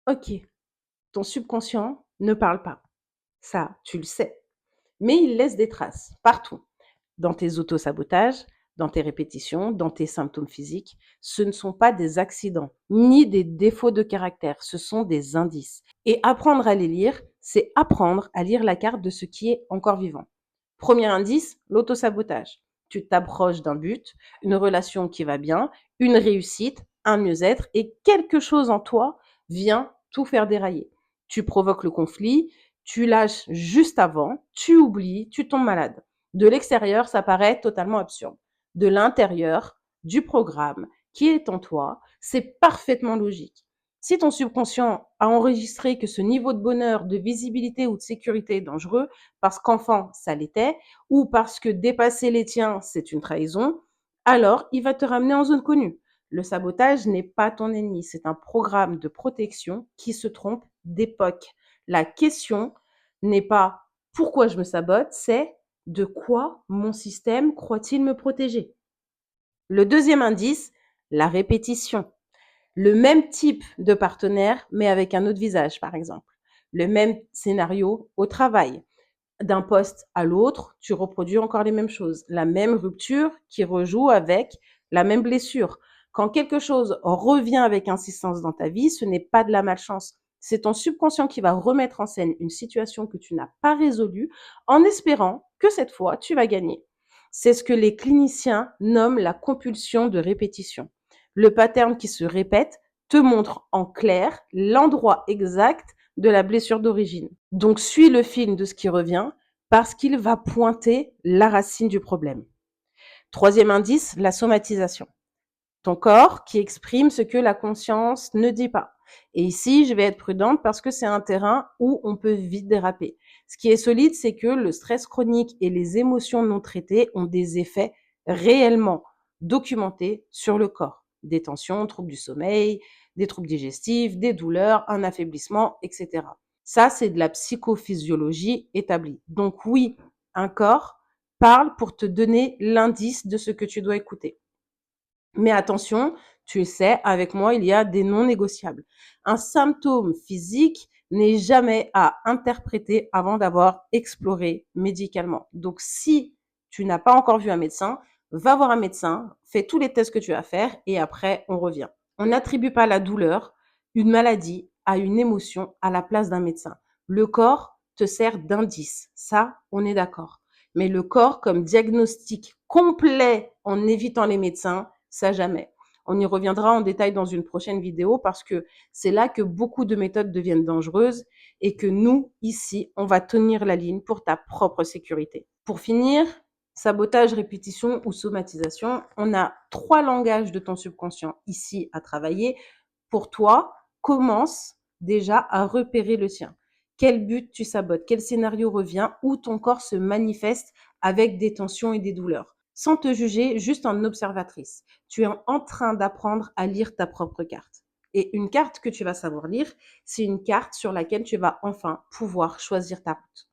Ok, ton subconscient ne parle pas. Ça, tu le sais. Mais il laisse des traces partout. Dans tes autosabotages, dans tes répétitions, dans tes symptômes physiques. Ce ne sont pas des accidents, ni des défauts de caractère, ce sont des indices. Et apprendre à les lire, c'est apprendre à lire la carte de ce qui est encore vivant. Premier indice, l'autosabotage. Tu t'approches d'un but, une relation qui va bien, une réussite, un mieux-être, et quelque chose en toi vient tout faire dérailler. Tu provoques le conflit, tu lâches juste avant, tu oublies, tu tombes malade. De l'extérieur, ça paraît totalement absurde. De l'intérieur, du programme qui est en toi, c'est parfaitement logique. Si ton subconscient a enregistré que ce niveau de bonheur, de visibilité ou de sécurité est dangereux, parce qu'enfant, ça l'était, ou parce que dépasser les tiens, c'est une trahison, alors il va te ramener en zone connue. Le sabotage n'est pas ton ennemi, c'est un programme de protection qui se trompe d'époque. La question n'est pas pourquoi je me sabote, c'est de quoi mon système croit-il me protéger. Le deuxième indice, la répétition. Le même type de partenaire, mais avec un autre visage, par exemple. Le même scénario au travail. D'un poste à l'autre, tu reproduis encore les mêmes choses. La même rupture qui rejoue avec la même blessure. Quand quelque chose revient avec insistance dans ta vie, ce n'est pas de la malchance. C'est ton subconscient qui va remettre en scène une situation que tu n'as pas résolue en espérant que cette fois, tu vas gagner. C'est ce que les cliniciens nomment la compulsion de répétition. Le pattern qui se répète te montre en clair l'endroit exact de la blessure d'origine. Donc, suis le film de ce qui revient parce qu'il va pointer la racine du problème. Troisième indice, la somatisation. Ton corps qui exprime ce que la conscience ne dit pas. Et ici, je vais être prudente parce que c'est un terrain où on peut vite déraper. Ce qui est solide, c'est que le stress chronique et les émotions non traitées ont des effets réellement documentés sur le corps. Des tensions, troubles du sommeil, des troubles digestifs, des douleurs, un affaiblissement, etc. Ça, c'est de la psychophysiologie établie. Donc oui, un corps parle pour te donner l'indice de ce que tu dois écouter. Mais attention, tu sais, avec moi, il y a des non négociables. Un symptôme physique n'est jamais à interpréter avant d'avoir exploré médicalement. Donc, si tu n'as pas encore vu un médecin, va voir un médecin, fais tous les tests que tu as à faire et après, on revient. On n'attribue pas la douleur, une maladie, à une émotion à la place d'un médecin. Le corps te sert d'indice. Ça, on est d'accord. Mais le corps comme diagnostic complet en évitant les médecins, ça jamais. On y reviendra en détail dans une prochaine vidéo parce que c'est là que beaucoup de méthodes deviennent dangereuses et que nous, ici, on va tenir la ligne pour ta propre sécurité. Pour finir, sabotage, répétition ou somatisation, on a 3 langages de ton subconscient ici à travailler. Pour toi, commence déjà à repérer le tien. Quel but tu sabotes? Quel scénario revient? Où ton corps se manifeste avec des tensions et des douleurs? Sans te juger, juste en observatrice. Tu es en train d'apprendre à lire ta propre carte. Et une carte que tu vas savoir lire, c'est une carte sur laquelle tu vas enfin pouvoir choisir ta route.